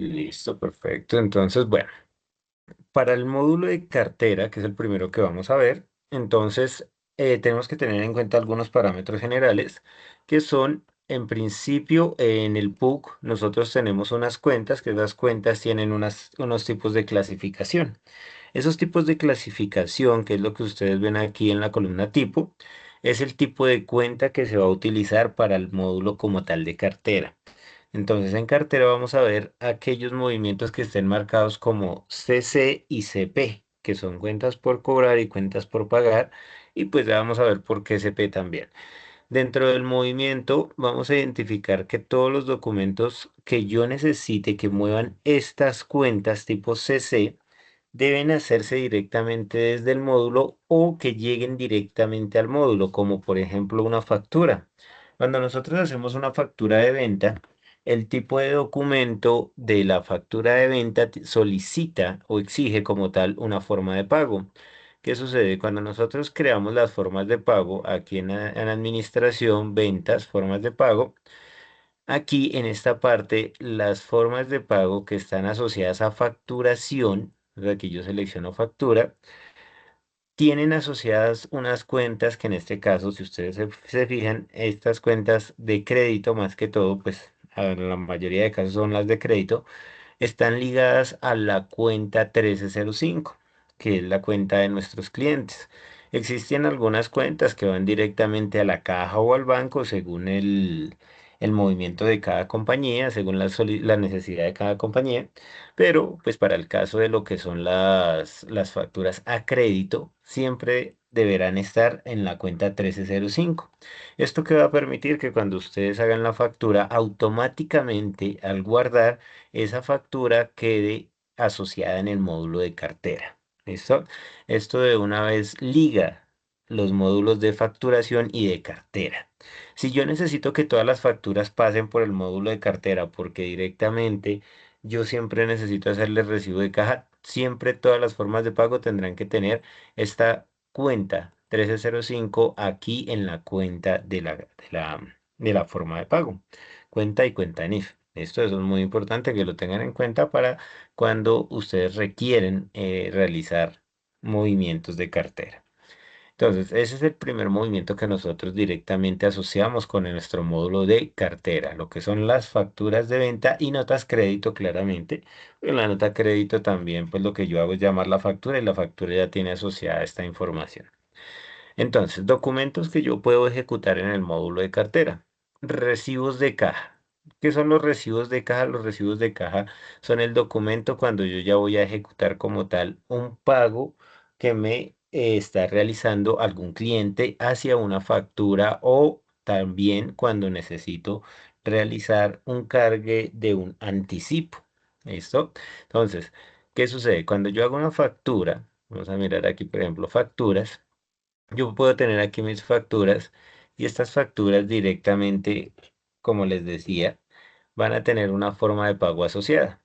Listo, perfecto. Entonces, bueno, para el módulo de cartera, que es el primero que vamos a ver, entonces tenemos que tener en cuenta algunos parámetros generales que son, en principio, en el PUC, nosotros tenemos unas cuentas, que las cuentas tienen unos tipos de clasificación. Esos tipos de clasificación, que es lo que ustedes ven aquí en la columna tipo, es el tipo de cuenta que se va a utilizar para el módulo como tal de cartera. Entonces en cartera vamos a ver aquellos movimientos que estén marcados como CC y CP, que son cuentas por cobrar y cuentas por pagar, y pues ya vamos a ver por qué CP también. Dentro del movimiento vamos a identificar que todos los documentos que yo necesite que muevan estas cuentas tipo CC deben hacerse directamente desde el módulo o que lleguen directamente al módulo, como por ejemplo una factura. Cuando nosotros hacemos una factura de venta, el tipo de documento de la factura de venta solicita o exige como tal una forma de pago. ¿Qué sucede? Cuando nosotros creamos las formas de pago aquí en administración, ventas, formas de pago, aquí en esta parte, las formas de pago que están asociadas a facturación, o sea, aquí yo selecciono factura, tienen asociadas unas cuentas que en este caso, si ustedes se fijan, estas cuentas de crédito más que todo, pues en la mayoría de casos son las de crédito, están ligadas a la cuenta 1305, que es la cuenta de nuestros clientes. Existen algunas cuentas que van directamente a la caja o al banco según el movimiento de cada compañía, según la necesidad de cada compañía, pero pues para el caso de lo que son las facturas a crédito, siempre deberán estar en la cuenta 1305. Esto que va a permitir que cuando ustedes hagan la factura, automáticamente al guardar, esa factura quede asociada en el módulo de cartera. ¿Listo? Esto de una vez liga los módulos de facturación y de cartera. Si yo necesito que todas las facturas pasen por el módulo de cartera, porque directamente yo siempre necesito hacerle recibo de caja, siempre todas las formas de pago tendrán que tener esta cuenta 1305 aquí en la cuenta de la forma de pago. Cuenta y cuenta NIF. Eso es muy importante que lo tengan en cuenta para cuando ustedes requieren realizar movimientos de cartera. Entonces, ese es el primer movimiento que nosotros directamente asociamos con nuestro módulo de cartera, lo que son las facturas de venta y notas crédito claramente. En la nota crédito también, pues lo que yo hago es llamar la factura y la factura ya tiene asociada esta información. Entonces, documentos que yo puedo ejecutar en el módulo de cartera. Recibos de caja. ¿Qué son los recibos de caja? Los recibos de caja son el documento cuando yo ya voy a ejecutar como tal un pago que me está realizando algún cliente hacia una factura o también cuando necesito realizar un cargue de un anticipo. ¿Listo? Entonces, ¿qué sucede? Cuando yo hago una factura, vamos a mirar aquí, por ejemplo, facturas. Yo puedo tener aquí mis facturas y estas facturas directamente, como les decía, van a tener una forma de pago asociada.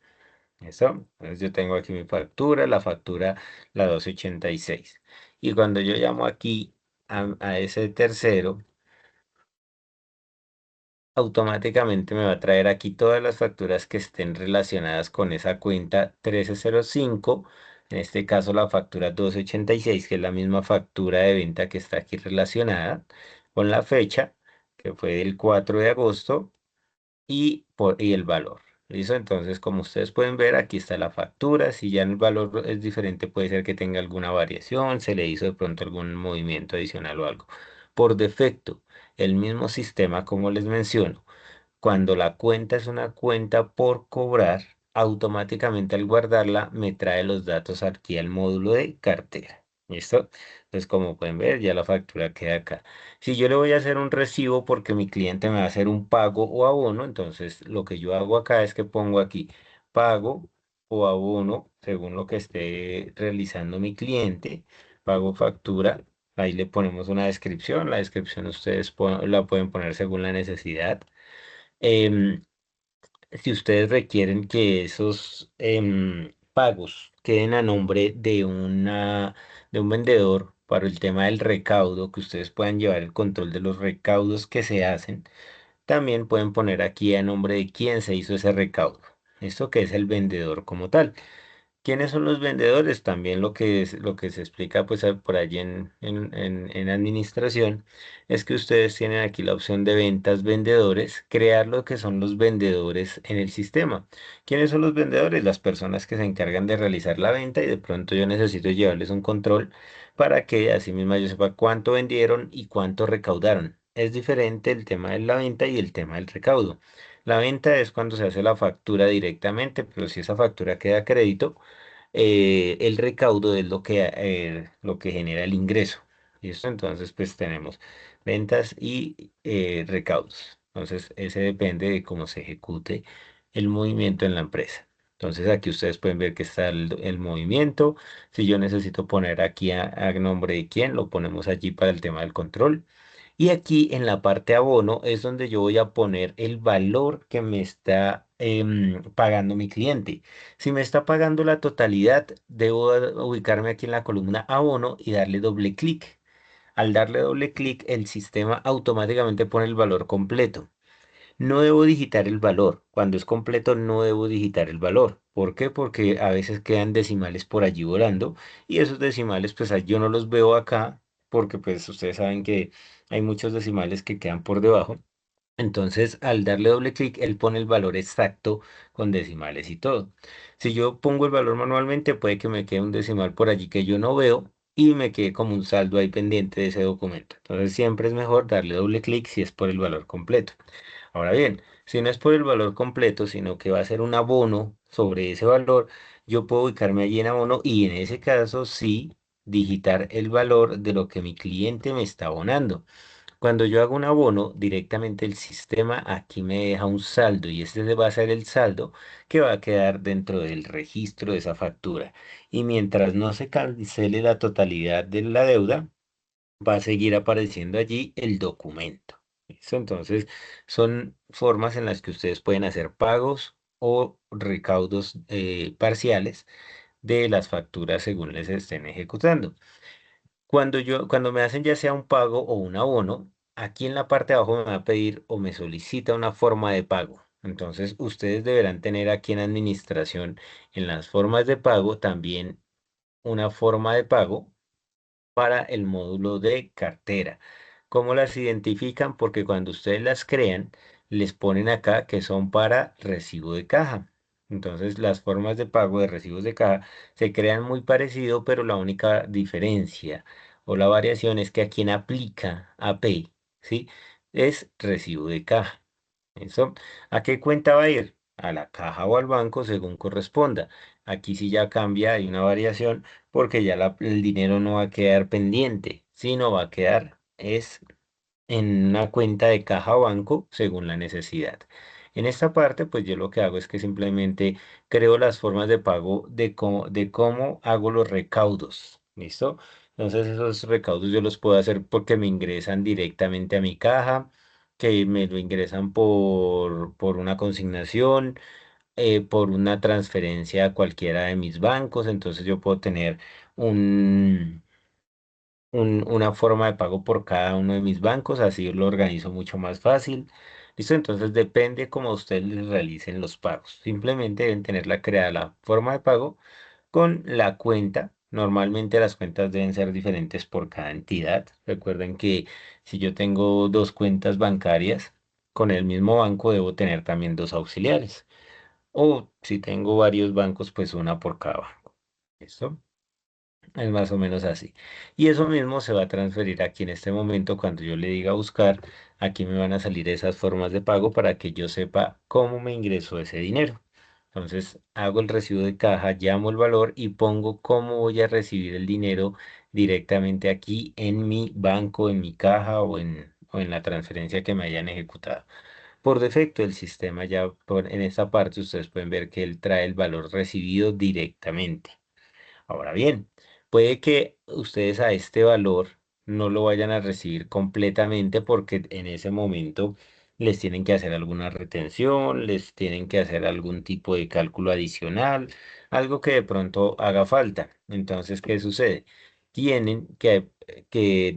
¿Listo? Entonces yo tengo aquí mi factura, la factura, la 286. Y cuando yo llamo aquí a ese tercero, automáticamente me va a traer aquí todas las facturas que estén relacionadas con esa cuenta 1305. En este caso la factura 286, que es la misma factura de venta que está aquí relacionada con la fecha, que fue del 4 de agosto, y el valor. ¿Listo? Entonces, como ustedes pueden ver, aquí está la factura. Si ya el valor es diferente, puede ser que tenga alguna variación, se le hizo de pronto algún movimiento adicional o algo. Por defecto, el mismo sistema, como les menciono, cuando la cuenta es una cuenta por cobrar, automáticamente al guardarla me trae los datos aquí al módulo de cartera. ¿Listo? Entonces, como pueden ver, ya la factura queda acá. Si yo le voy a hacer un recibo porque mi cliente me va a hacer un pago o abono, entonces lo que yo hago acá es que pongo aquí pago o abono según lo que esté realizando mi cliente, pago factura. Ahí le ponemos una descripción. La descripción ustedes la pueden poner según la necesidad. Em, si ustedes requieren que esos pagos queden a nombre de un vendedor para el tema del recaudo, que ustedes puedan llevar el control de los recaudos que se hacen, también pueden poner aquí a nombre de quién se hizo ese recaudo. Esto que es el vendedor como tal. ¿Quiénes son los vendedores? También lo que se explica pues por allí en administración es que ustedes tienen aquí la opción de ventas vendedores, crear lo que son los vendedores en el sistema. ¿Quiénes son los vendedores? Las personas que se encargan de realizar la venta y de pronto yo necesito llevarles un control para que así misma yo sepa cuánto vendieron y cuánto recaudaron. Es diferente el tema de la venta y el tema del recaudo. La venta es cuando se hace la factura directamente, pero si esa factura queda a crédito, el recaudo es lo que genera el ingreso. ¿Listo? Entonces, pues tenemos ventas y recaudos. Entonces, ese depende de cómo se ejecute el movimiento en la empresa. Entonces, aquí ustedes pueden ver que está el movimiento. Si yo necesito poner aquí a nombre de quién, lo ponemos allí para el tema del control. Y aquí en la parte abono es donde yo voy a poner el valor que me está pagando mi cliente. Si me está pagando la totalidad, debo ubicarme aquí en la columna abono y darle doble clic. Al darle doble clic, el sistema automáticamente pone el valor completo. No debo digitar el valor. Cuando es completo, no debo digitar el valor. ¿Por qué? Porque a veces quedan decimales por allí volando y esos decimales, pues yo no los veo acá porque pues ustedes saben que hay muchos decimales que quedan por debajo. Entonces, al darle doble clic, él pone el valor exacto con decimales y todo. Si yo pongo el valor manualmente, puede que me quede un decimal por allí que yo no veo y me quede como un saldo ahí pendiente de ese documento. Entonces, siempre es mejor darle doble clic si es por el valor completo. Ahora bien, si no es por el valor completo, sino que va a ser un abono sobre ese valor, yo puedo ubicarme allí en abono y en ese caso sí digitar el valor de lo que mi cliente me está abonando. Cuando yo hago un abono, directamente el sistema aquí me deja un saldo y este va a ser el saldo que va a quedar dentro del registro de esa factura. Y mientras no se cancele la totalidad de la deuda, va a seguir apareciendo allí el documento. ¿Listo? Entonces, son formas en las que ustedes pueden hacer pagos o recaudos parciales de las facturas según les estén ejecutando. Cuando me hacen ya sea un pago o un abono, aquí en la parte de abajo me va a pedir o me solicita una forma de pago. Entonces, ustedes deberán tener aquí en administración, en las formas de pago, también una forma de pago para el módulo de cartera. ¿Cómo las identifican? Porque cuando ustedes las crean, les ponen acá que son para recibo de caja. Entonces, las formas de pago de recibos de caja se crean muy parecido, pero la única diferencia o la variación es que a quien aplica a Pay, ¿sí? Es recibo de caja. ¿Eso? ¿A qué cuenta va a ir? A la caja o al banco según corresponda. Aquí sí ya cambia, hay una variación porque ya el dinero no va a quedar pendiente, sino va a quedar es en una cuenta de caja o banco según la necesidad. En esta parte, pues yo lo que hago es que simplemente creo las formas de pago de cómo hago los recaudos. ¿Listo? Entonces esos recaudos yo los puedo hacer porque me ingresan directamente a mi caja, que me lo ingresan por una consignación, por una transferencia a cualquiera de mis bancos. Entonces yo puedo tener un una forma de pago por cada uno de mis bancos, así lo organizo mucho más fácil. ¿Listo? Entonces depende cómo ustedes les realicen los pagos. Simplemente deben tenerla creada la forma de pago con la cuenta. Normalmente las cuentas deben ser diferentes por cada entidad. Recuerden que si yo tengo dos cuentas bancarias, con el mismo banco debo tener también dos auxiliares. O si tengo varios bancos, pues una por cada banco. ¿Listo? Es más o menos así. Y eso mismo se va a transferir aquí en este momento cuando yo le diga buscar. Aquí me van a salir esas formas de pago para que yo sepa cómo me ingresó ese dinero. Entonces hago el recibo de caja, llamo el valor y pongo cómo voy a recibir el dinero directamente aquí en mi banco, en mi caja o en la transferencia que me hayan ejecutado. Por defecto, el sistema ya en esta parte ustedes pueden ver que él trae el valor recibido directamente. Ahora bien, puede que ustedes a este valor no lo vayan a recibir completamente porque en ese momento les tienen que hacer alguna retención, les tienen que hacer algún tipo de cálculo adicional, algo que de pronto haga falta. Entonces, ¿qué sucede? Tienen que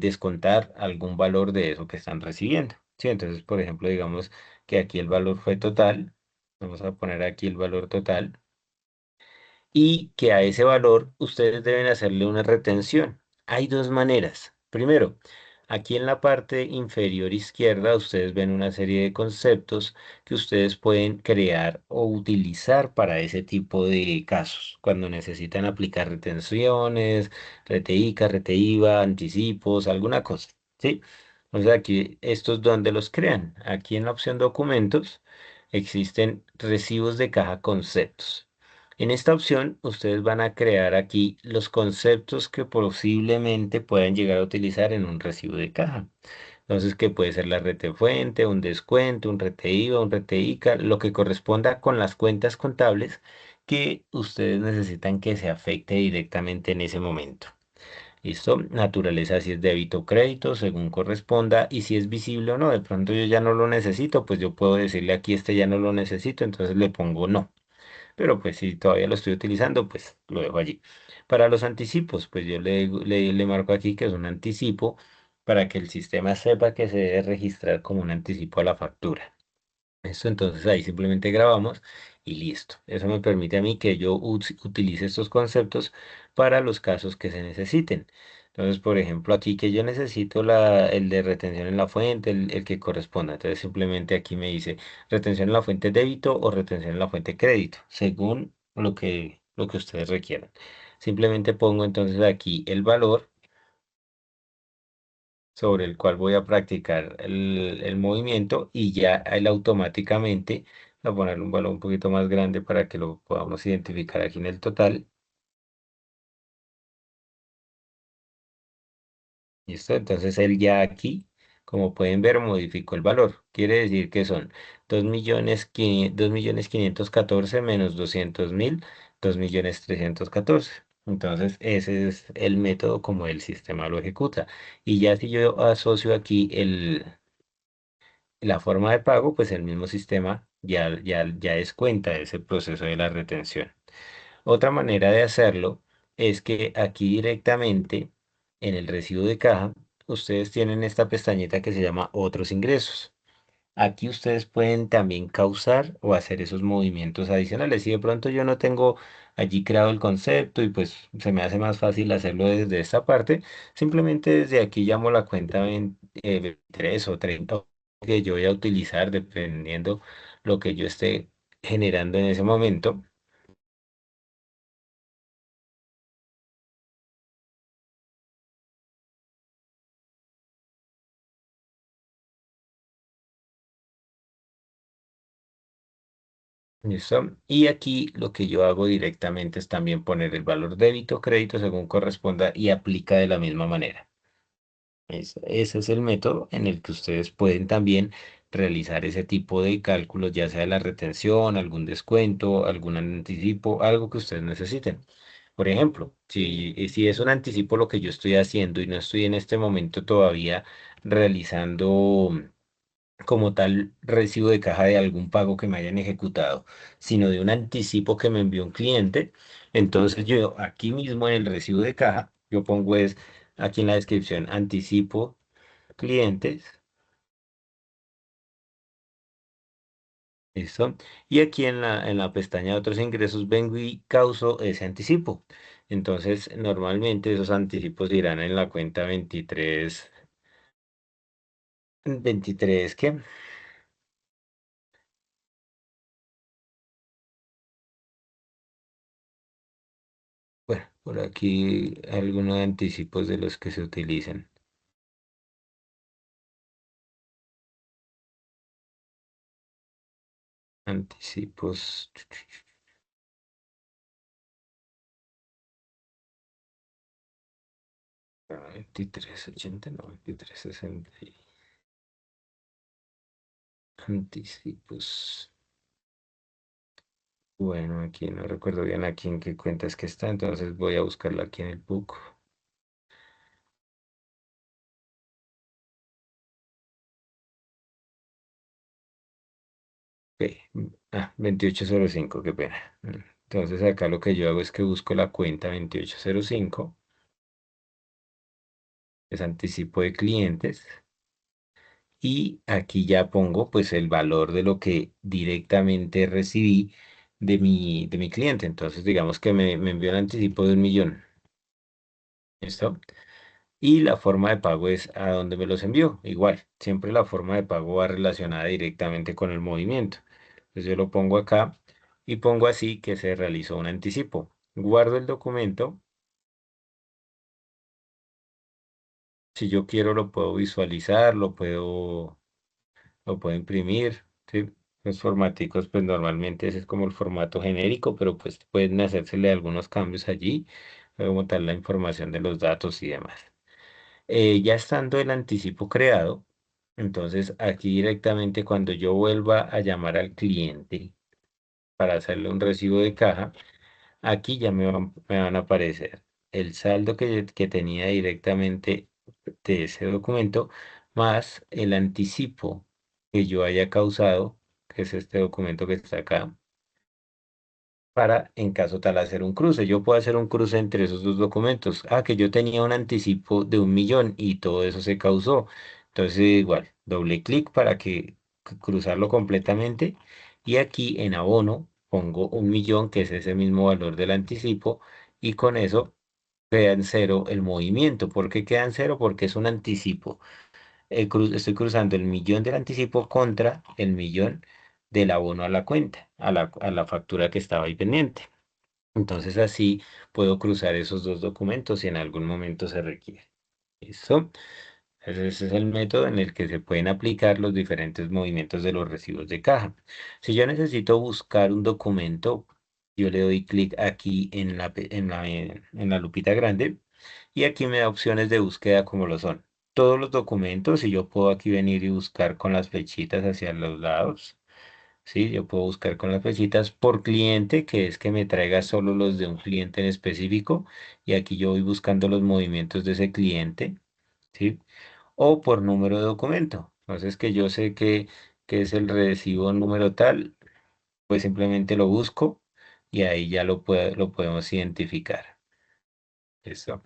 descontar algún valor de eso que están recibiendo. Sí, entonces, por ejemplo, digamos que aquí el valor fue total. Vamos a poner aquí el valor total y que a ese valor ustedes deben hacerle una retención. Hay dos maneras. Primero, aquí en la parte inferior izquierda ustedes ven una serie de conceptos que ustedes pueden crear o utilizar para ese tipo de casos, cuando necesitan aplicar retenciones, RTICA, RTIVA, anticipos, alguna cosa. ¿Sí? O sea, aquí estos donde los crean. Aquí en la opción documentos existen recibos de caja conceptos. En esta opción, ustedes van a crear aquí los conceptos que posiblemente puedan llegar a utilizar en un recibo de caja. Entonces, que puede ser la rete fuente, un descuento, un rete IVA, un rete ICA, lo que corresponda con las cuentas contables que ustedes necesitan que se afecte directamente en ese momento. ¿Listo? Naturaleza si es débito o crédito, según corresponda, y si es visible o no. De pronto yo ya no lo necesito, pues yo puedo decirle aquí este ya no lo necesito, entonces le pongo no. Pero pues si todavía lo estoy utilizando, pues lo dejo allí. Para los anticipos, pues yo le marco aquí que es un anticipo para que el sistema sepa que se debe registrar como un anticipo a la factura. Esto entonces ahí simplemente grabamos y listo. Eso me permite a mí que yo utilice estos conceptos para los casos que se necesiten. Entonces, por ejemplo, aquí que yo necesito el de retención en la fuente, el que corresponda. Entonces, simplemente aquí me dice retención en la fuente débito o retención en la fuente crédito, según lo que ustedes requieran. Simplemente pongo entonces aquí el valor sobre el cual voy a practicar el movimiento y ya él automáticamente va a poner un valor un poquito más grande para que lo podamos identificar aquí en el total. ¿Listo? Entonces él ya aquí, como pueden ver, modificó el valor. Quiere decir que son 2.514.000 menos 200.000, 2.314.000. Entonces ese es el método como el sistema lo ejecuta. Y ya si yo asocio aquí la forma de pago, pues el mismo sistema ya descuenta ese proceso de la retención. Otra manera de hacerlo es que aquí directamente en el recibo de caja, ustedes tienen esta pestañita que se llama otros ingresos. Aquí ustedes pueden también causar o hacer esos movimientos adicionales. Si de pronto yo no tengo allí creado el concepto y pues se me hace más fácil hacerlo desde esta parte, simplemente desde aquí llamo la cuenta 23 o 30 que yo voy a utilizar dependiendo lo que yo esté generando en ese momento. ¿Listo? Y aquí lo que yo hago directamente es también poner el valor débito o crédito según corresponda y aplica de la misma manera. Ese es el método en el que ustedes pueden también realizar ese tipo de cálculos, ya sea de la retención, algún descuento, algún anticipo, algo que ustedes necesiten. Por ejemplo, si es un anticipo lo que yo estoy haciendo y no estoy en este momento todavía realizando como tal recibo de caja de algún pago que me hayan ejecutado, sino de un anticipo que me envió un cliente. Entonces yo aquí mismo en el recibo de caja, yo pongo es aquí en la descripción anticipo clientes, ¿listo? Y aquí en la pestaña de otros ingresos vengo y causo ese anticipo. Entonces normalmente esos anticipos irán en la cuenta 23, ¿qué? Bueno, por aquí algunos anticipos de los que se utilizan. Anticipos. 2380, no, 2360. Anticipos. Bueno, aquí no recuerdo bien aquí en qué cuenta es que está, entonces voy a buscarla aquí en el book. Ok, 2805, qué pena. Entonces acá lo que yo hago es que busco la cuenta 2805, es anticipo de clientes, y aquí ya pongo pues el valor de lo que directamente recibí de mi cliente. Entonces digamos que me envió el anticipo de 1.000.000. ¿Listo? Y la forma de pago es a donde me los envió. Igual, siempre la forma de pago va relacionada directamente con el movimiento. Entonces yo lo pongo acá y pongo así que se realizó un anticipo. Guardo el documento. Si yo quiero lo puedo visualizar, lo puedo imprimir, ¿sí? Los formaticos, pues normalmente ese es como el formato genérico, pero pues pueden hacérsele algunos cambios allí, como tal la información de los datos y demás. Ya estando el anticipo creado, entonces aquí directamente cuando yo vuelva a llamar al cliente para hacerle un recibo de caja, aquí ya me van a aparecer el saldo que tenía directamente de ese documento más el anticipo que yo haya causado, que es este documento que está acá, para en caso tal hacer un cruce. Yo puedo hacer un cruce entre esos dos documentos. Ah, que yo tenía un anticipo de 1.000.000 y todo eso se causó. Entonces igual, doble clic para que cruzarlo completamente y aquí en abono pongo 1.000.000 que es ese mismo valor del anticipo y con eso queda en cero el movimiento. ¿Por qué queda en cero? Porque es un anticipo. Estoy cruzando el 1.000.000 del anticipo contra el 1.000.000 del abono a la cuenta, a la factura que estaba ahí pendiente. Entonces así puedo cruzar esos dos documentos si en algún momento se requiere. ¿Listo? Ese es el método en el que se pueden aplicar los diferentes movimientos de los recibos de caja. Si yo necesito buscar un documento, yo le doy clic aquí en la lupita grande y aquí me da opciones de búsqueda como lo son todos los documentos y yo puedo aquí venir y buscar con las flechitas hacia los lados. Sí, yo puedo buscar con las flechitas por cliente, que es que me traiga solo los de un cliente en específico y aquí yo voy buscando los movimientos de ese cliente. ¿Sí? O por número de documento. Entonces que yo sé que es el recibo número tal, pues simplemente lo busco y ahí ya lo podemos identificar. Eso.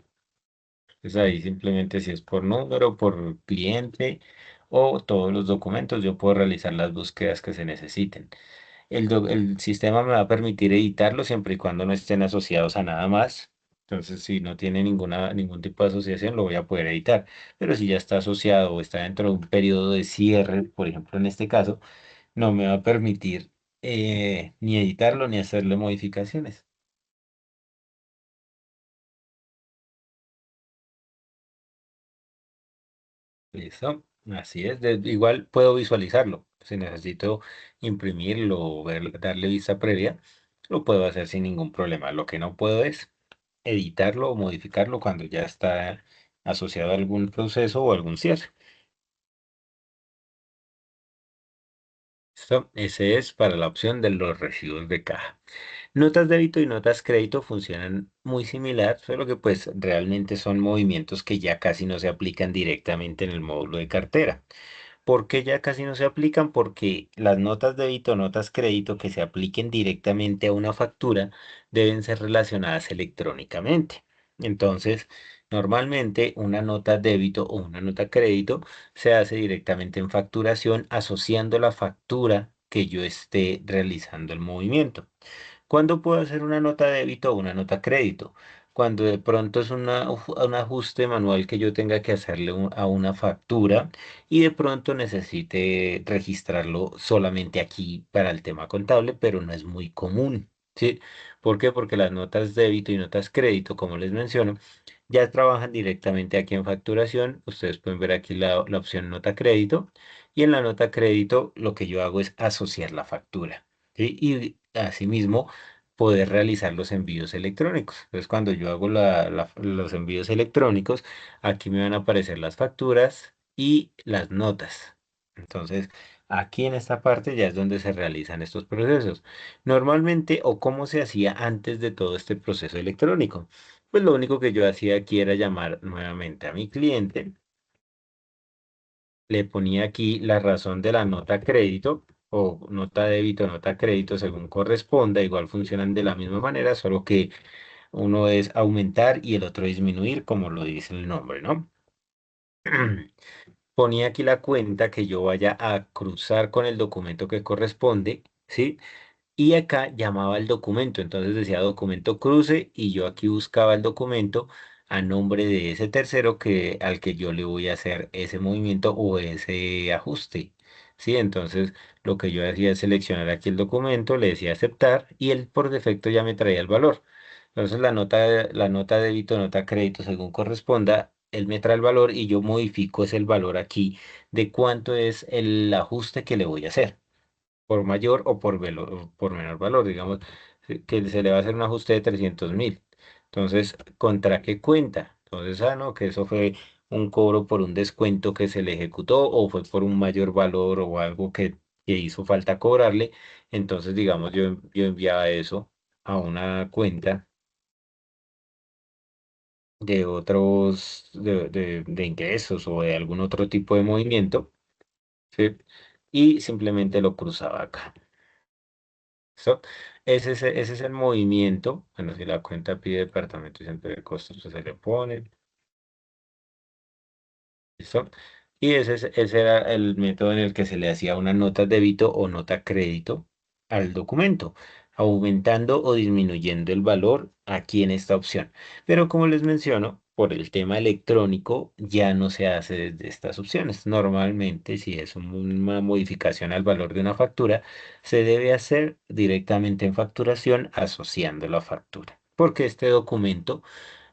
Entonces ahí simplemente si es por número, por cliente o todos los documentos, yo puedo realizar las búsquedas que se necesiten. El sistema me va a permitir editarlo siempre y cuando no estén asociados a nada más. Entonces, si no tiene ningún tipo de asociación, lo voy a poder editar. Pero si ya está asociado o está dentro de un periodo de cierre, por ejemplo, en este caso, no me va a permitir ni editarlo ni hacerle modificaciones. ¿Listo? Así es. Igual puedo visualizarlo. Si necesito imprimirlo o darle vista previa, lo puedo hacer sin ningún problema. Lo que no puedo es editarlo o modificarlo cuando ya está asociado a algún proceso o algún cierre. ¿Listo? Ese es para la opción de los recibos de caja. Notas débito y notas crédito funcionan muy similar, solo que pues realmente son movimientos que ya casi no se aplican directamente en el módulo de cartera. ¿Por qué ya casi no se aplican? Porque las notas débito o notas crédito que se apliquen directamente a una factura deben ser relacionadas electrónicamente. Entonces, normalmente una nota débito o una nota crédito se hace directamente en facturación asociando la factura que yo esté realizando el movimiento. ¿Cuándo puedo hacer una nota débito o una nota crédito? Cuando de pronto es un ajuste manual que yo tenga que hacerle a una factura y de pronto necesite registrarlo solamente aquí para el tema contable, pero no es muy común. ¿Sí? ¿Por qué? Porque las notas débito y notas crédito, como les menciono, ya trabajan directamente aquí en facturación. Ustedes pueden ver aquí la opción nota crédito y en la nota crédito lo que yo hago es asociar la factura. ¿Sí? Y asimismo poder realizar los envíos electrónicos. Entonces, cuando yo hago los envíos electrónicos, aquí me van a aparecer las facturas y las notas. Entonces, aquí en esta parte ya es donde se realizan estos procesos. Normalmente, o cómo se hacía antes de todo este proceso electrónico. Pues lo único que yo hacía aquí era llamar nuevamente a mi cliente, le ponía aquí la razón de la nota crédito o nota débito, nota crédito, según corresponda, igual funcionan de la misma manera, solo que uno es aumentar y el otro disminuir, como lo dice el nombre, ¿no? ponía aquí la cuenta que yo vaya a cruzar con el documento que corresponde, ¿sí? Y acá llamaba el documento, entonces decía documento cruce y yo aquí buscaba el documento a nombre de ese tercero al que yo le voy a hacer ese movimiento o ese ajuste. Sí, entonces lo que yo hacía es seleccionar aquí el documento, le decía aceptar y él por defecto ya me traía el valor. Entonces la nota débito, nota crédito, según corresponda, él me trae el valor y yo modifico ese el valor aquí de cuánto es el ajuste que le voy a hacer por mayor o por menor valor, digamos que se le va a hacer un ajuste de 300.000. Entonces, ¿contra qué cuenta? Entonces, no, que eso fue un cobro por un descuento que se le ejecutó o fue por un mayor valor o algo que hizo falta cobrarle. Entonces, digamos, yo enviaba eso a una cuenta de otros, de ingresos o de algún otro tipo de movimiento, ¿sí? Y simplemente lo cruzaba acá. ¿Listo? Ese es el movimiento. Bueno, si la cuenta pide departamento y centro de costos, pues se le pone. ¿Listo? Y ese era el método en el que se le hacía una nota débito o nota crédito al documento, aumentando o disminuyendo el valor aquí en esta opción. Pero como les menciono, por el tema electrónico ya no se hace desde estas opciones. Normalmente, si es una modificación al valor de una factura, se debe hacer directamente en facturación asociando la factura, porque este documento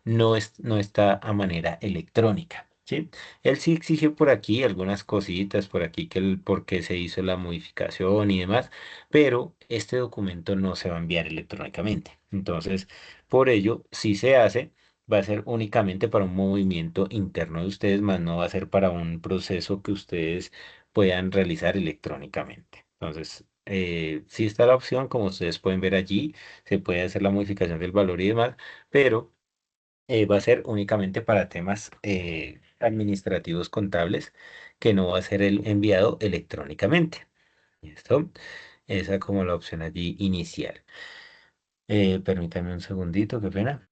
no está a manera electrónica, ¿sí? Él sí exige por aquí algunas cositas, por aquí que el por qué se hizo la modificación y demás, pero este documento no se va a enviar electrónicamente. Entonces, por ello, si se hace, va a ser únicamente para un movimiento interno de ustedes, más no va a ser para un proceso que ustedes puedan realizar electrónicamente. Entonces, sí está la opción, como ustedes pueden ver allí, se puede hacer la modificación del valor y demás, pero va a ser únicamente para temas administrativos contables, que no va a ser el enviado electrónicamente. ¿Listo? Esa como la opción allí inicial. Permítame un segundito, qué pena.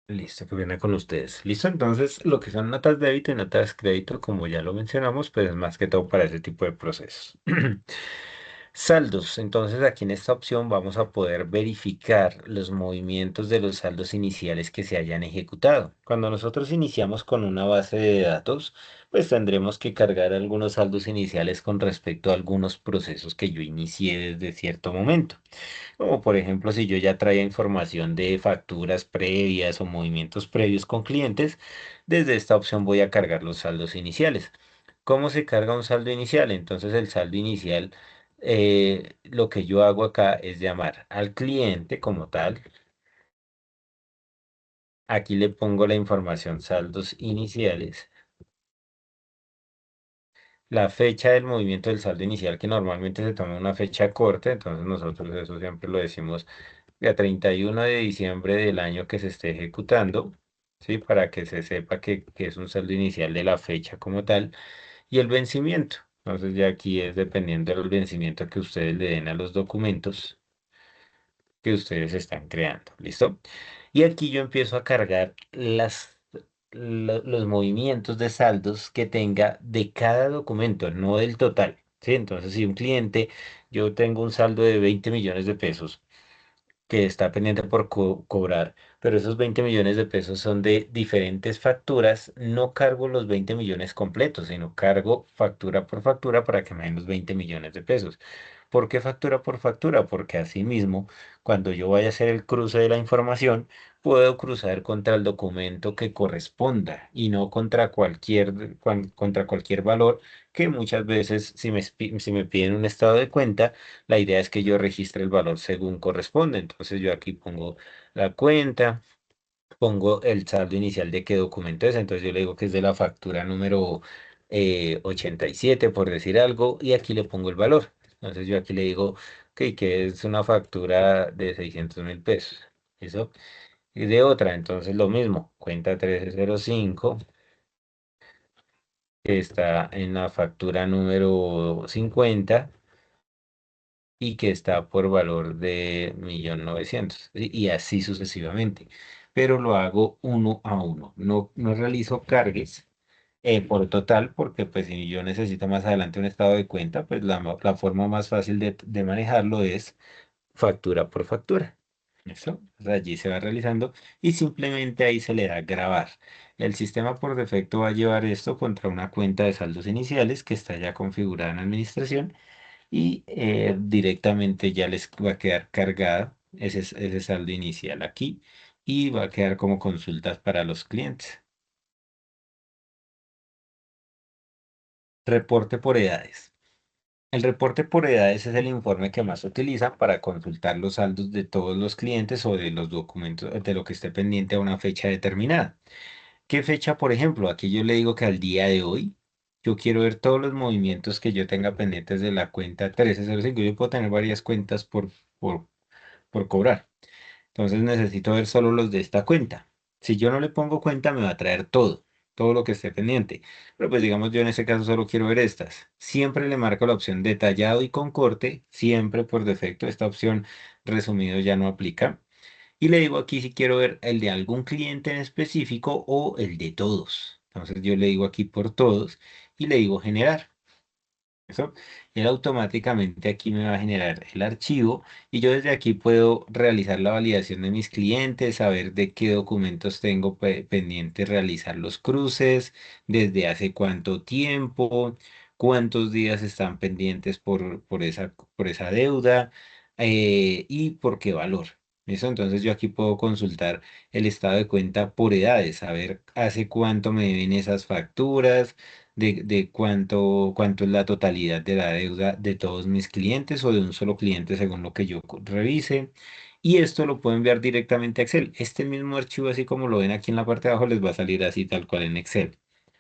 Listo, que viene con ustedes. Listo, entonces lo que son notas de débito y notas de crédito, como ya lo mencionamos, pues es más que todo para ese tipo de procesos. Saldos. Entonces aquí en esta opción vamos a poder verificar los movimientos de los saldos iniciales que se hayan ejecutado. Cuando nosotros iniciamos con una base de datos, pues tendremos que cargar algunos saldos iniciales con respecto a algunos procesos que yo inicié desde cierto momento. Como por ejemplo, si yo ya traía información de facturas previas o movimientos previos con clientes, desde esta opción voy a cargar los saldos iniciales. ¿Cómo se carga un saldo inicial? Entonces el saldo inicial, lo que yo hago acá es llamar al cliente como tal. Aquí le pongo la información saldos iniciales. la fecha del movimiento del saldo inicial, que normalmente se toma una fecha corta, entonces nosotros eso siempre lo decimos a 31 de diciembre del año que se esté ejecutando, ¿sí? Para que se sepa que es un saldo inicial de la fecha como tal y el vencimiento. Entonces ya aquí es dependiendo del vencimiento que ustedes le den a los documentos que ustedes están creando. ¿Listo? Y aquí yo empiezo a cargar los movimientos de saldos que tenga de cada documento, no del total. ¿Sí? Entonces, si un cliente, yo tengo un saldo de 20 millones de pesos que está pendiente por cobrar, pero esos 20 millones de pesos son de diferentes facturas, no cargo los 20 millones completos, sino cargo factura por factura para que me den los 20 millones de pesos. ¿Por qué factura por factura? Porque asimismo, cuando yo vaya a hacer el cruce de la información, puedo cruzar contra el documento que corresponda y no contra contra cualquier valor que muchas veces si me piden un estado de cuenta, la idea es que yo registre el valor según corresponde. Entonces yo aquí pongo la cuenta, pongo el saldo inicial de qué documento es. Entonces yo le digo que es de la factura número 87, por decir algo, y aquí le pongo el valor. Entonces yo aquí le digo que es una factura de 600.000 pesos. ¿Eso? Y de otra, entonces lo mismo, cuenta 1305 que está en la factura número 50 y que está por valor de 1.900.000, ¿sí? Y así sucesivamente. Pero lo hago uno a uno. No realizo cargues por total, porque pues si yo necesito más adelante un estado de cuenta, pues la forma más fácil de manejarlo es factura por factura. ¿Listo? O sea, allí se va realizando y simplemente ahí se le da grabar. El sistema por defecto va a llevar esto contra una cuenta de saldos iniciales que está ya configurada en administración y directamente ya les va a quedar cargada ese saldo inicial aquí y va a quedar como consultas para los clientes. Reporte por edades. El reporte por edades es el informe que más se utiliza para consultar los saldos de todos los clientes o de los documentos de lo que esté pendiente a una fecha determinada. ¿Qué fecha, por ejemplo? Aquí yo le digo que al día de hoy yo quiero ver todos los movimientos que yo tenga pendientes de la cuenta 1305. Yo puedo tener varias cuentas por, por cobrar. Entonces necesito ver solo los de esta cuenta. Si yo no le pongo cuenta, me va a traer todo lo que esté pendiente. Pero pues digamos, yo en este caso solo quiero ver estas. Siempre le marco la opción detallado y con corte, siempre por defecto. Esta opción resumido ya no aplica. Y le digo aquí si quiero ver el de algún cliente en específico o el de todos. Entonces yo le digo aquí por todos y le digo generar. Eso, él automáticamente aquí me va a generar el archivo y yo desde aquí puedo realizar la validación de mis clientes, saber de qué documentos tengo pendiente realizar los cruces, desde hace cuánto tiempo, cuántos días están pendientes por esa deuda y por qué valor. Eso, entonces yo aquí puedo consultar el estado de cuenta por edades, saber hace cuánto me deben esas facturas de cuánto es la totalidad de la deuda de todos mis clientes o de un solo cliente según lo que yo revise. Y esto lo puedo enviar directamente a Excel. Este mismo archivo, así como lo ven aquí en la parte de abajo, les va a salir así tal cual en Excel.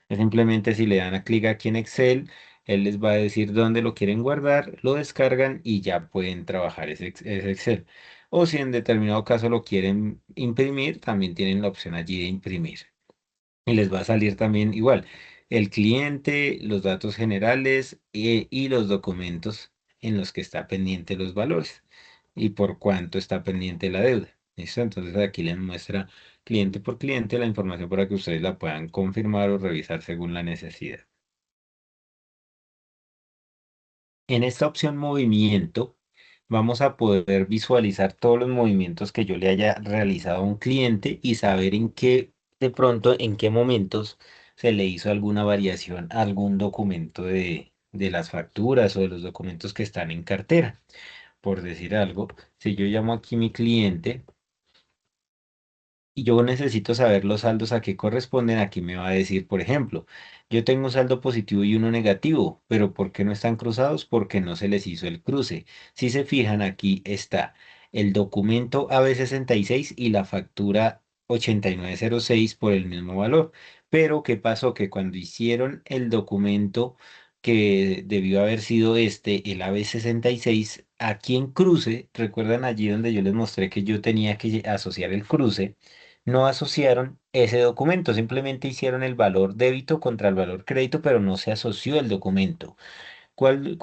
Es simplemente si le dan a clic aquí en Excel, él les va a decir dónde lo quieren guardar, lo descargan y ya pueden trabajar ese Excel. O si en determinado caso lo quieren imprimir, también tienen la opción allí de imprimir. Y les va a salir también igual el cliente, los datos generales y los documentos en los que está pendiente los valores y por cuánto está pendiente la deuda. ¿Listo? Entonces aquí les muestra cliente por cliente la información para que ustedes la puedan confirmar o revisar según la necesidad. En esta opción movimiento, vamos a poder visualizar todos los movimientos que yo le haya realizado a un cliente y saber de pronto, en qué momentos se le hizo alguna variación a algún documento de las facturas o de los documentos que están en cartera. Por decir algo, si yo llamo aquí mi cliente, y yo necesito saber los saldos a qué corresponden. Aquí me va a decir, por ejemplo, yo tengo un saldo positivo y uno negativo, pero ¿por qué no están cruzados? Porque no se les hizo el cruce. Si se fijan, aquí está el documento AB66 y la factura 8906 por el mismo valor. Pero ¿qué pasó? Que cuando hicieron el documento que debió haber sido el AB66. Aquí en cruce, recuerdan allí donde yo les mostré que yo tenía que asociar el cruce, no asociaron ese documento, simplemente hicieron el valor débito contra el valor crédito, pero no se asoció el documento. ¿Cuál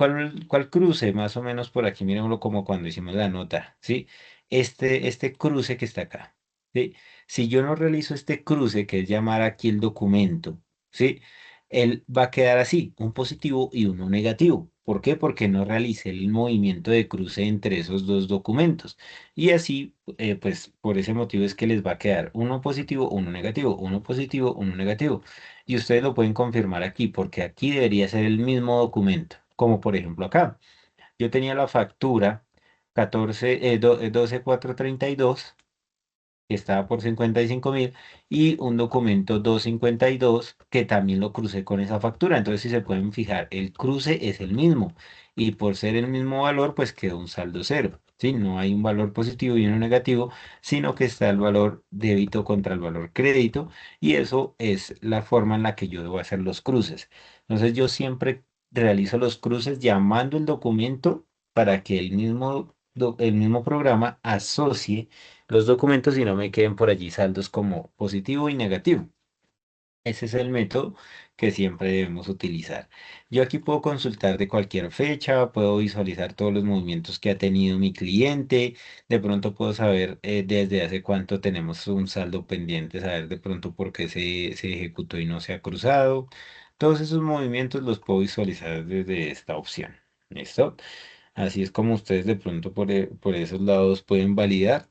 cruce? Más o menos por aquí, miremoslo como cuando hicimos la nota, ¿sí? Este cruce que está acá, ¿sí? Si yo no realizo este cruce, que es llamar aquí el documento, ¿sí? Él va a quedar así, un positivo y uno negativo. ¿Por qué? Porque no realicé el movimiento de cruce entre esos dos documentos. Y así, pues por ese motivo es que les va a quedar uno positivo, uno negativo, uno positivo, uno negativo. Y ustedes lo pueden confirmar aquí, porque aquí debería ser el mismo documento, como por ejemplo acá. Yo tenía la factura 12432 que estaba por 55.000, y un documento 252 que también lo crucé con esa factura. Entonces, si se pueden fijar, el cruce es el mismo y por ser el mismo valor, pues quedó un saldo cero. ¿Sí? No hay un valor positivo y uno negativo, sino que está el valor débito contra el valor crédito, y eso es la forma en la que yo debo hacer los cruces. Entonces, yo siempre realizo los cruces llamando el documento para que el mismo programa asocie los documentos y no me queden por allí saldos como positivo y negativo. Ese es el método que siempre debemos utilizar. Yo aquí puedo consultar de cualquier fecha, puedo visualizar todos los movimientos que ha tenido mi cliente, de pronto puedo saber desde hace cuánto tenemos un saldo pendiente, saber de pronto por qué se ejecutó y no se ha cruzado. Todos esos movimientos los puedo visualizar desde esta opción. ¿Listo? Así es como ustedes de pronto por esos lados pueden validar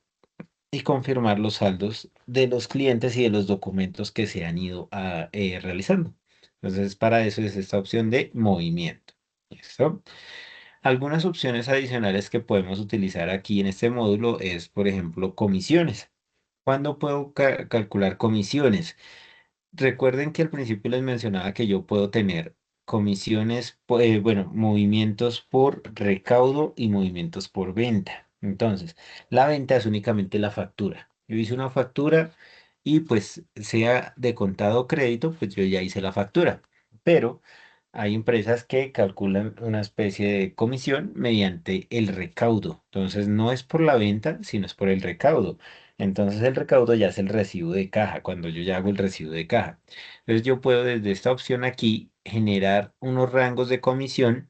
y confirmar los saldos de los clientes y de los documentos que se han ido realizando. Entonces, para eso es esta opción de movimiento. ¿Listo? Algunas opciones adicionales que podemos utilizar aquí en este módulo es, por ejemplo, comisiones. ¿Cuándo puedo calcular comisiones? Recuerden que al principio les mencionaba que yo puedo tener comisiones, bueno, movimientos por recaudo y movimientos por venta. Entonces, la venta es únicamente la factura. Yo hice una factura y pues sea de contado o crédito, pues yo ya hice la factura. Pero hay empresas que calculan una especie de comisión mediante el recaudo. Entonces, no es por la venta, sino es por el recaudo. Entonces el recaudo ya es el recibo de caja, cuando yo ya hago el recibo de caja. Entonces yo puedo desde esta opción aquí generar unos rangos de comisión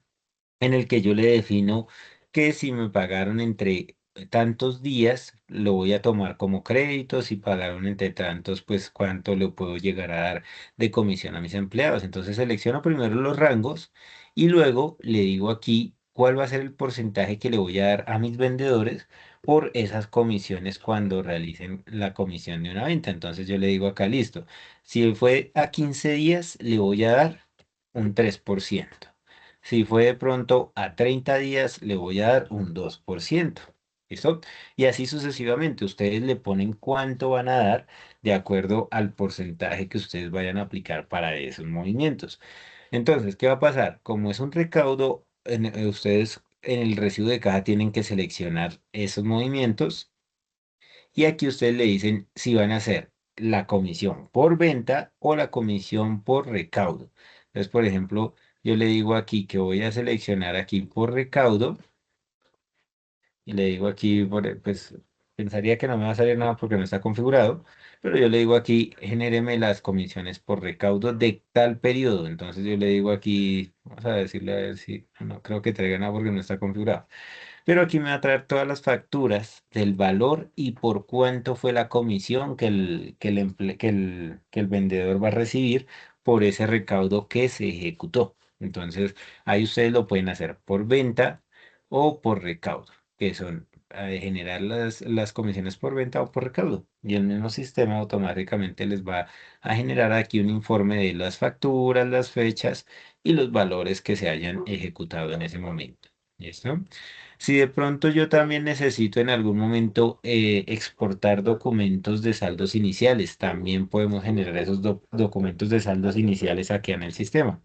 en el que yo le defino que si me pagaron entre tantos días, lo voy a tomar como crédito; si pagaron entre tantos, pues cuánto le puedo llegar a dar de comisión a mis empleados. Entonces selecciono primero los rangos y luego le digo aquí cuál va a ser el porcentaje que le voy a dar a mis vendedores por esas comisiones cuando realicen la comisión de una venta. Entonces yo le digo acá, listo, si fue a 15 días, le voy a dar un 3%. Si fue de pronto a 30 días, le voy a dar un 2%. ¿Listo? Y así sucesivamente. Ustedes le ponen cuánto van a dar de acuerdo al porcentaje que ustedes vayan a aplicar para esos movimientos. Entonces, ¿qué va a pasar? Como es un recaudo, ustedes en el recibo de caja tienen que seleccionar esos movimientos, y aquí ustedes le dicen si van a hacer la comisión por venta o la comisión por recaudo. Entonces, por ejemplo, yo le digo aquí que voy a seleccionar aquí por recaudo y le digo aquí, pues pensaría que no me va a salir nada porque no está configurado, pero yo le digo aquí, genéreme las comisiones por recaudo de tal periodo. Entonces yo le digo aquí, vamos a decirle a ver si, no creo que traiga nada porque no está configurado. Pero aquí me va a traer todas las facturas del valor y por cuánto fue la comisión que el vendedor va a recibir por ese recaudo que se ejecutó. Entonces, ahí ustedes lo pueden hacer por venta o por recaudo, que son generar las comisiones por venta o por recaudo. Y el mismo sistema automáticamente les va a generar aquí un informe de las facturas, las fechas y los valores que se hayan ejecutado en ese momento. ¿Listo? Si de pronto yo también necesito en algún momento exportar documentos de saldos iniciales, también podemos generar esos documentos de saldos iniciales aquí en el sistema.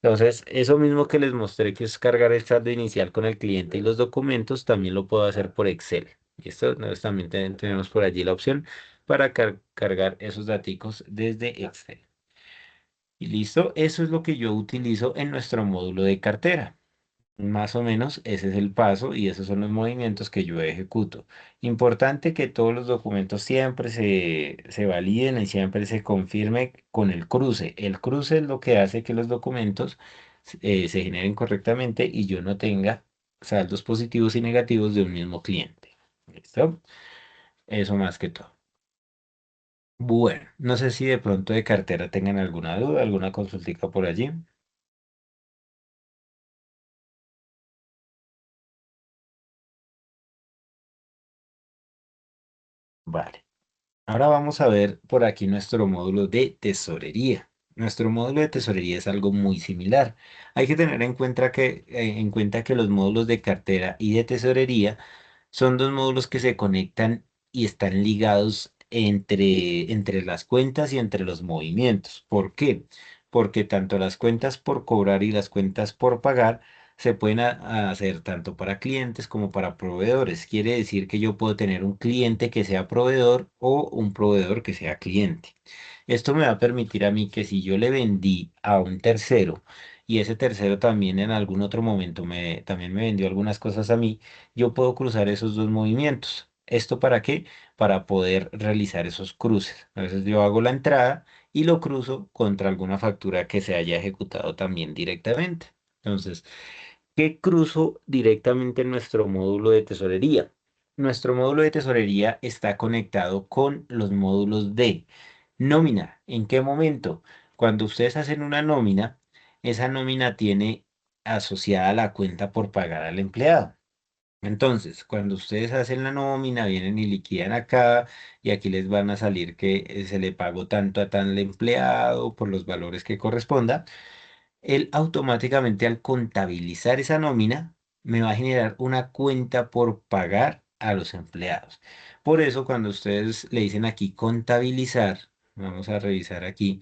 Entonces, eso mismo que les mostré, que es cargar el saldo inicial con el cliente y los documentos, también lo puedo hacer por Excel. Y esto, entonces, también tenemos por allí la opción para cargar esos daticos desde Excel. Y listo, eso es lo que yo utilizo en nuestro módulo de cartera. Más o menos ese es el paso y esos son los movimientos que yo ejecuto. Importante que todos los documentos siempre se validen y siempre se confirme con el cruce. El cruce es lo que hace que los documentos se generen correctamente y yo no tenga saldos positivos y negativos de un mismo cliente. ¿Listo? Eso más que todo. Bueno, no sé si de pronto de cartera tengan alguna duda, alguna consultica por allí. Vale. Ahora vamos a ver por aquí nuestro módulo de tesorería. Nuestro módulo de tesorería es algo muy similar. Hay que tener en cuenta que los módulos de cartera y de tesorería son dos módulos que se conectan y están ligados entre las cuentas y entre los movimientos. ¿Por qué? Porque tanto las cuentas por cobrar y las cuentas por pagar se pueden hacer tanto para clientes como para proveedores. Quiere decir que yo puedo tener un cliente que sea proveedor o un proveedor que sea cliente. Esto me va a permitir a mí que si yo le vendí a un tercero y ese tercero también en algún otro momento también me vendió algunas cosas a mí, yo puedo cruzar esos dos movimientos. ¿Esto para qué? Para poder realizar esos cruces. A veces yo hago la entrada y lo cruzo contra alguna factura que se haya ejecutado también directamente. Entonces, ¿qué cruzo directamente en nuestro módulo de tesorería? Nuestro módulo de tesorería está conectado con los módulos de nómina. ¿En qué momento? Cuando ustedes hacen una nómina, esa nómina tiene asociada la cuenta por pagar al empleado. Entonces, cuando ustedes hacen la nómina, vienen y liquidan acá y aquí les van a salir que se le pagó tanto a tal empleado por los valores que corresponda. Él automáticamente al contabilizar esa nómina me va a generar una cuenta por pagar a los empleados. Por eso, cuando ustedes le dicen aquí contabilizar, vamos a revisar aquí.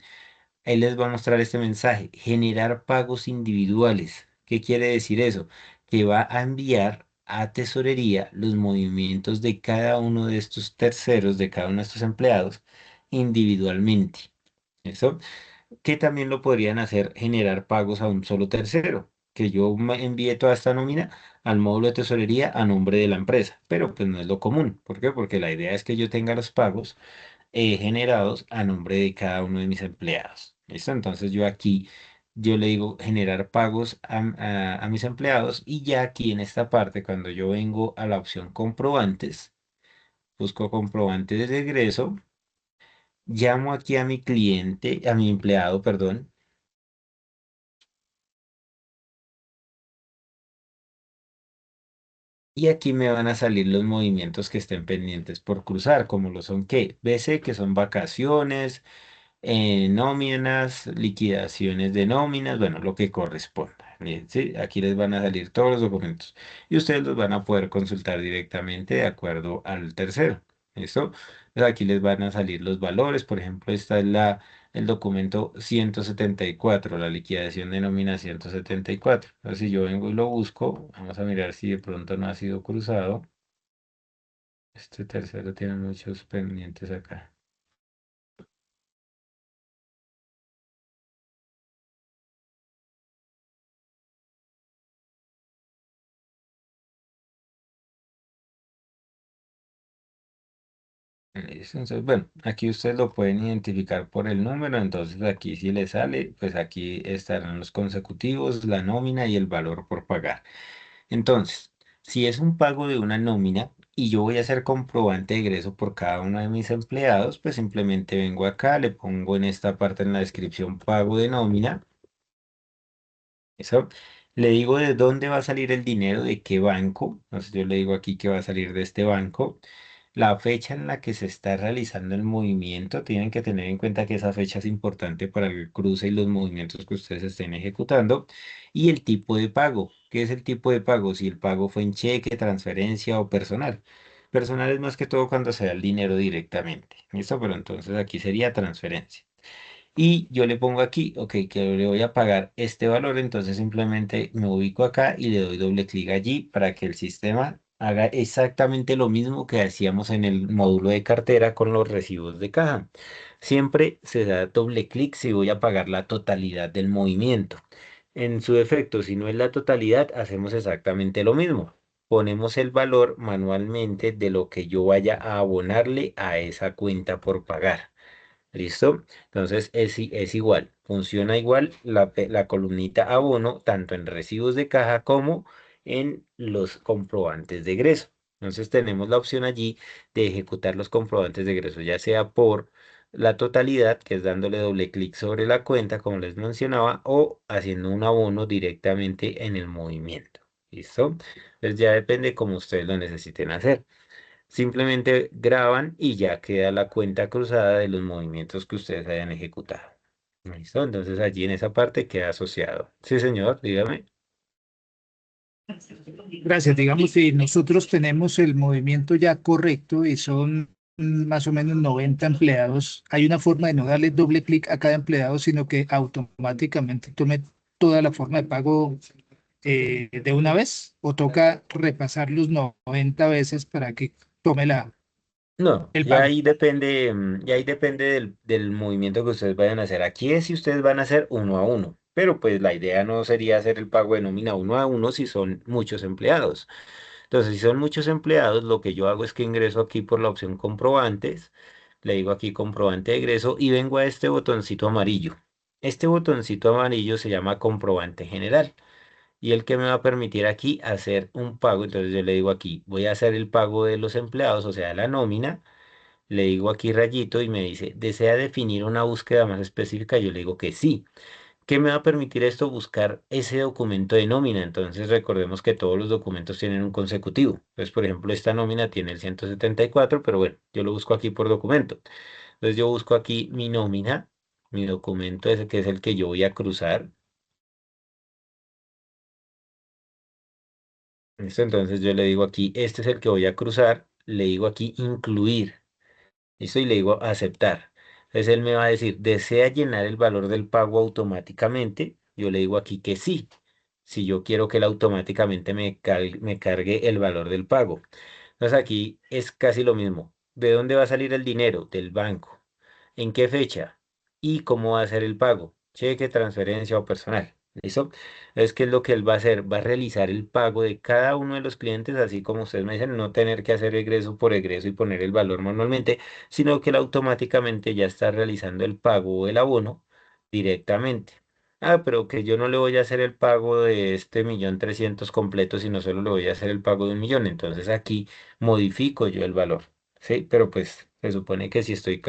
Ahí les va a mostrar este mensaje, generar pagos individuales. ¿Qué quiere decir eso? Que va a enviar a tesorería los movimientos de cada uno de estos terceros, de cada uno de estos empleados, individualmente. ¿Eso? Que también lo podrían hacer generar pagos a un solo tercero, que yo envíe toda esta nómina al módulo de tesorería a nombre de la empresa, pero pues no es lo común. ¿Por qué? Porque la idea es que yo tenga los pagos generados a nombre de cada uno de mis empleados. ¿Listo? Entonces yo aquí, yo le digo generar pagos a mis empleados y ya aquí en esta parte, cuando yo vengo a la opción comprobantes, busco comprobantes de egreso, llamo aquí a mi cliente, a mi empleado, perdón. Y aquí me van a salir los movimientos que estén pendientes por cruzar, como lo son que BC, que son vacaciones, nóminas, liquidaciones de nóminas, bueno, lo que corresponda. Bien, ¿sí? Aquí les van a salir todos los documentos y ustedes los van a poder consultar directamente de acuerdo al tercero. ¿Listo? Entonces aquí les van a salir los valores, por ejemplo, esta es el documento 174, la liquidación de nómina 174. Entonces si yo vengo y lo busco, vamos a mirar si de pronto no ha sido cruzado. Este tercero tiene muchos pendientes acá. Listo. Entonces, bueno, aquí ustedes lo pueden identificar por el número, entonces aquí si le sale, pues aquí estarán los consecutivos, la nómina y el valor por pagar. Entonces, si es un pago de una nómina y yo voy a hacer comprobante de egreso por cada uno de mis empleados, pues simplemente vengo acá, le pongo en esta parte en la descripción pago de nómina. Eso. Le digo de dónde va a salir el dinero, de qué banco. Entonces yo le digo aquí que va a salir de este banco. La fecha en la que se está realizando el movimiento, tienen que tener en cuenta que esa fecha es importante para el cruce y los movimientos que ustedes estén ejecutando. Y el tipo de pago. ¿Qué es el tipo de pago? Si el pago fue en cheque, transferencia o personal. Personal es más que todo cuando se da el dinero directamente. ¿Listo? Pero entonces aquí sería transferencia. Y yo le pongo aquí, ok, que le voy a pagar este valor, entonces simplemente me ubico acá y le doy doble clic allí para que el sistema haga exactamente lo mismo que hacíamos en el módulo de cartera con los recibos de caja. Siempre se da doble clic si voy a pagar la totalidad del movimiento. En su defecto, si no es la totalidad, hacemos exactamente lo mismo. Ponemos el valor manualmente de lo que yo vaya a abonarle a esa cuenta por pagar. ¿Listo? Entonces es igual, funciona igual la columnita abono, tanto en recibos de caja como en los comprobantes de egreso. Entonces tenemos la opción allí de ejecutar los comprobantes de egreso, ya sea por la totalidad, que es dándole doble clic sobre la cuenta, como les mencionaba, o haciendo un abono directamente en el movimiento. ¿Listo? Entonces ya depende como ustedes lo necesiten hacer. Simplemente graban y ya queda la cuenta cruzada de los movimientos que ustedes hayan ejecutado. ¿Listo? Entonces allí en esa parte queda asociado. Sí, señor, dígame. Gracias. Digamos, si nosotros tenemos el movimiento ya correcto y son más o menos 90 empleados, hay una forma de no darle doble clic a cada empleado, sino que automáticamente tome toda la forma de pago de una vez, o toca repasar los 90 veces para que tome No, el ya pago. ahí depende, ya ahí depende del movimiento que ustedes vayan a hacer. Aquí es si ustedes van a hacer uno a uno, pero pues la idea no sería hacer el pago de nómina uno a uno si son muchos empleados. Entonces, si son muchos empleados, lo que yo hago es que ingreso aquí por la opción comprobantes, le digo aquí comprobante de egreso y vengo a este botoncito amarillo. Este botoncito amarillo se llama comprobante general y el que me va a permitir aquí hacer un pago. Entonces yo le digo aquí, voy a hacer el pago de los empleados, o sea, la nómina. Le digo aquí rayito y me dice, ¿desea definir una búsqueda más específica? Yo le digo que sí. ¿Qué me va a permitir esto? Buscar ese documento de nómina. Entonces recordemos que todos los documentos tienen un consecutivo. Entonces, por ejemplo, esta nómina tiene el 174, pero bueno, yo lo busco aquí por documento. Entonces yo busco aquí mi nómina, mi documento ese que es el que yo voy a cruzar. ¿Listo? Entonces yo le digo aquí, este es el que voy a cruzar. Le digo aquí incluir. ¿Listo? Y le digo aceptar. Entonces él me va a decir, ¿desea llenar el valor del pago automáticamente? Yo le digo aquí que sí. Si yo quiero que él automáticamente me cargue el valor del pago. Entonces aquí es casi lo mismo. ¿De dónde va a salir el dinero? Del banco. ¿En qué fecha? ¿Y cómo va a ser el pago? Cheque, transferencia o personal. ¿Listo? Es que es lo que él va a hacer. Va a realizar el pago de cada uno de los clientes, así como ustedes me dicen, no tener que hacer egreso por egreso y poner el valor manualmente, sino que él automáticamente ya está realizando el pago o el abono directamente. Ah, pero que yo no le voy a hacer el pago de este 1.300.000 completo, sino solo le voy a hacer el pago de 1.000.000. Entonces aquí modifico yo el valor. Sí, pero pues se supone que si estoy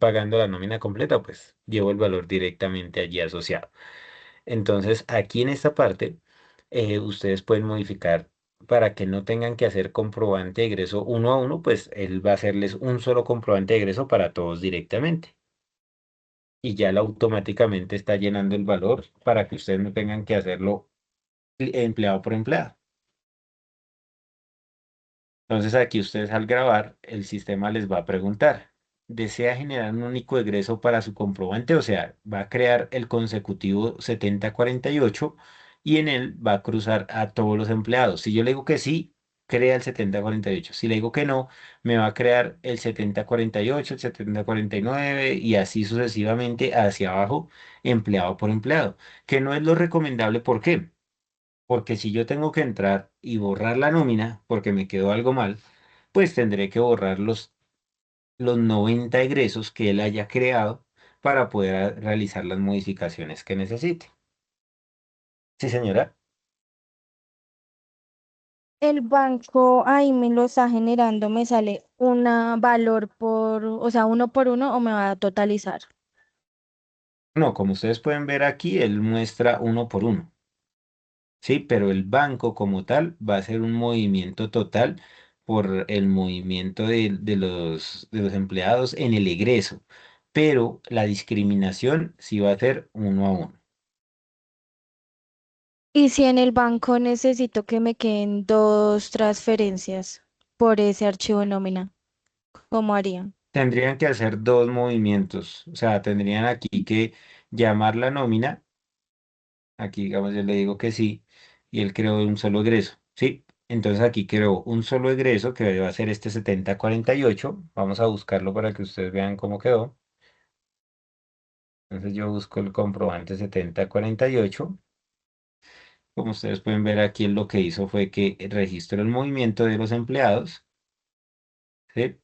pagando la nómina completa, pues llevo el valor directamente allí asociado. Entonces, aquí en esta parte, ustedes pueden modificar para que no tengan que hacer comprobante de egreso uno a uno, pues él va a hacerles un solo comprobante de egreso para todos directamente. Y ya él automáticamente está llenando el valor para que ustedes no tengan que hacerlo empleado por empleado. Entonces aquí ustedes al grabar, el sistema les va a preguntar, ¿desea generar un único egreso para su comprobante? O sea, va a crear el consecutivo 7048 y en él va a cruzar a todos los empleados. Si yo le digo que sí, crea el 7048. Si le digo que no, me va a crear el 7048, el 7049 y así sucesivamente hacia abajo, empleado por empleado, que no es lo recomendable. ¿Por qué? Porque si yo tengo que entrar y borrar la nómina porque me quedó algo mal, pues tendré que borrar los 90 egresos que él haya creado para poder realizar las modificaciones que necesite. Sí, señora. El banco ahí me lo está generando, me sale un valor por, o sea, uno por uno o me va a totalizar. No, como ustedes pueden ver aquí, él muestra uno por uno. Sí, pero el banco como tal va a ser un movimiento total por el movimiento de los empleados en el egreso, pero la discriminación sí va a ser uno a uno. Y si en el banco necesito que me queden dos transferencias por ese archivo de nómina, ¿cómo haría? Tendrían que hacer dos movimientos, o sea, tendrían aquí que llamar la nómina, aquí digamos yo le digo que sí, y él creó un solo egreso, ¿sí? Entonces aquí creo un solo egreso que va a ser este 7048. Vamos a buscarlo para que ustedes vean cómo quedó. Entonces yo busco el comprobante 7048. Como ustedes pueden ver aquí, lo que hizo fue que registró el movimiento de los empleados, ¿sí?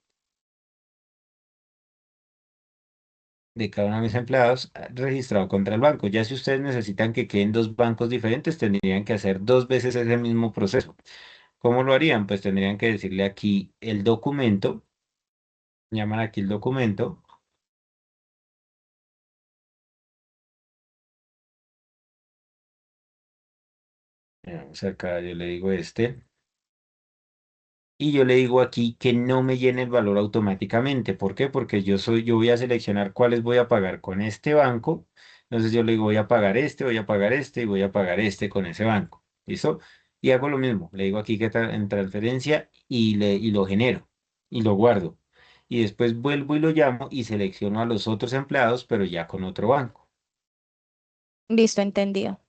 De cada uno de mis empleados registrado contra el banco. Ya si ustedes necesitan que queden dos bancos diferentes, tendrían que hacer dos veces ese mismo proceso. ¿Cómo lo harían? Pues tendrían que decirle aquí el documento, llaman aquí el documento. Vamos acá, yo le digo este. Y yo le digo aquí que no me llene el valor automáticamente. ¿Por qué? Porque yo voy a seleccionar cuáles voy a pagar con este banco. Entonces yo le digo, voy a pagar este, voy a pagar este y voy a pagar este con ese banco. ¿Listo? Y hago lo mismo. Le digo aquí que en transferencia y lo genero y lo guardo. Y después vuelvo y lo llamo y selecciono a los otros empleados, pero ya con otro banco. Listo, entendido.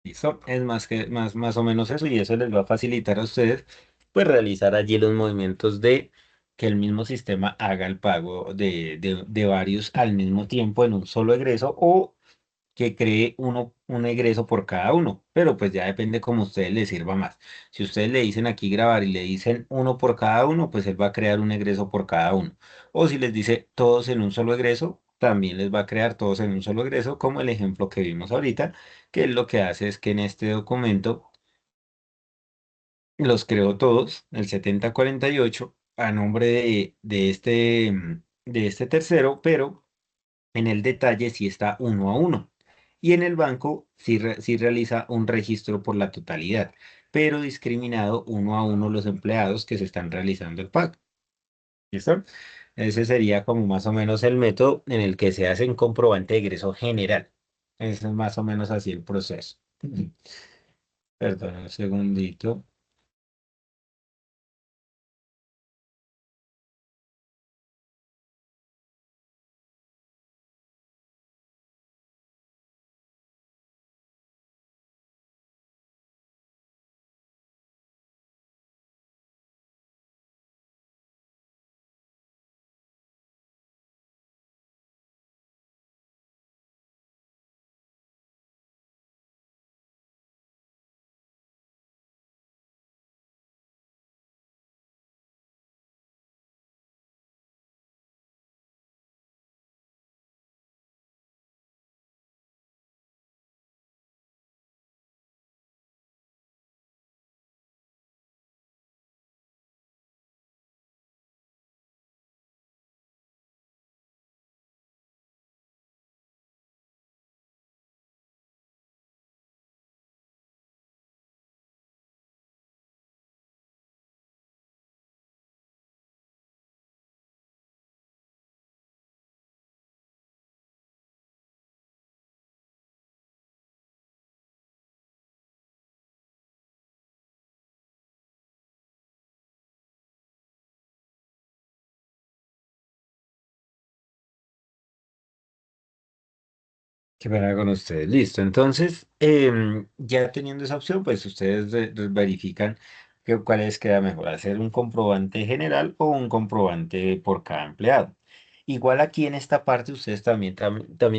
¿Listo? Es más o menos eso y eso les va a facilitar a ustedes pues realizar allí los movimientos de que el mismo sistema haga el pago de varios al mismo tiempo en un solo egreso o que cree un egreso por cada uno, pero pues ya depende como a ustedes les sirva más. Si ustedes le dicen aquí grabar y le dicen uno por cada uno, pues él va a crear un egreso por cada uno. O si les dice todos en un solo egreso, también les va a crear todos en un solo egreso, como el ejemplo que vimos ahorita, que él lo que hace es que en este documento los creó todos, el 7048 a nombre de este tercero, pero en el detalle sí está uno a uno. Y en el banco sí realiza un registro por la totalidad, pero discriminado uno a uno los empleados que se están realizando el pago. ¿Listo? Ese sería como más o menos el método en el que se hace un comprobante de egreso general. Ese es más o menos así el proceso. Perdón, un segundito. Qué pena con ustedes. Listo. Entonces, ya teniendo esa opción, pues ustedes verifican cuál les queda mejor, hacer un comprobante general o un comprobante por cada empleado. Igual aquí en esta parte ustedes también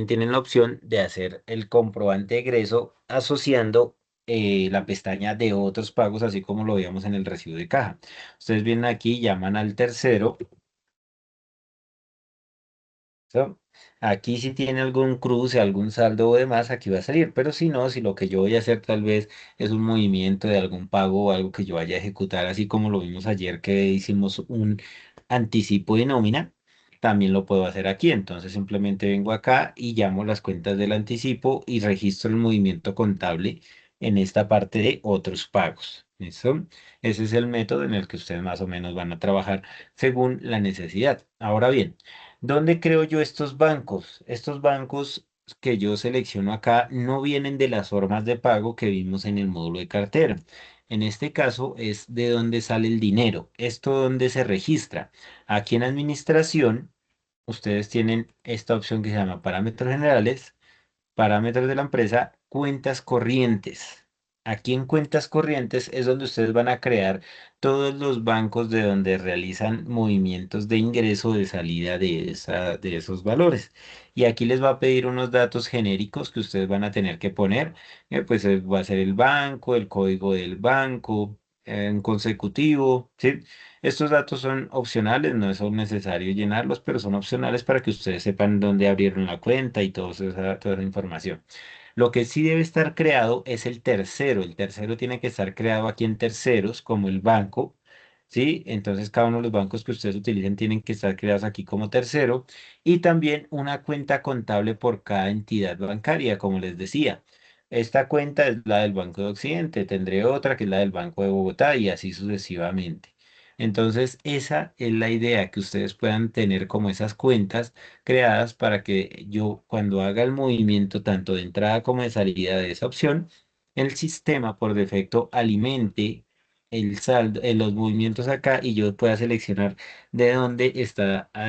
tienen la opción de hacer el comprobante de egreso asociando la pestaña de otros pagos, así como lo veíamos en el recibo de caja. Ustedes vienen aquí, llaman al tercero. ¿Listo? Aquí si tiene algún cruce, algún saldo o demás, aquí va a salir, pero si no, si lo que yo voy a hacer tal vez es un movimiento de algún pago o algo que yo vaya a ejecutar, así como lo vimos ayer que hicimos un anticipo de nómina, también lo puedo hacer aquí. Entonces simplemente vengo acá y llamo las cuentas del anticipo y registro el movimiento contable en esta parte de otros pagos. ¿Listo? Ese es el método en el que ustedes más o menos van a trabajar según la necesidad. Ahora bien, ¿dónde creo yo estos bancos? Estos bancos que yo selecciono acá no vienen de las formas de pago que vimos en el módulo de cartera. En este caso es de dónde sale el dinero. Esto dónde se registra. Aquí en administración, ustedes tienen esta opción que se llama parámetros generales, parámetros de la empresa cuentas corrientes. Aquí en cuentas corrientes es donde ustedes van a crear todos los bancos de donde realizan movimientos de ingreso o de salida de esos valores. Y aquí les va a pedir unos datos genéricos que ustedes van a tener que poner. Pues va a ser el banco, el código del banco, en consecutivo, ¿sí? Estos datos son opcionales, no son necesario llenarlos, pero son opcionales para que ustedes sepan dónde abrieron la cuenta y toda esa información. Lo que sí debe estar creado es el tercero. El tercero tiene que estar creado aquí en terceros, como el banco, ¿sí? Entonces cada uno de los bancos que ustedes utilicen tienen que estar creados aquí como tercero. Y también una cuenta contable por cada entidad bancaria, como les decía. Esta cuenta es la del Banco de Occidente, tendré otra que es la del Banco de Bogotá y así sucesivamente. Entonces, esa es la idea, que ustedes puedan tener como esas cuentas creadas para que yo cuando haga el movimiento tanto de entrada como de salida de esa opción, el sistema por defecto alimente el saldo, los movimientos acá y yo pueda seleccionar de dónde está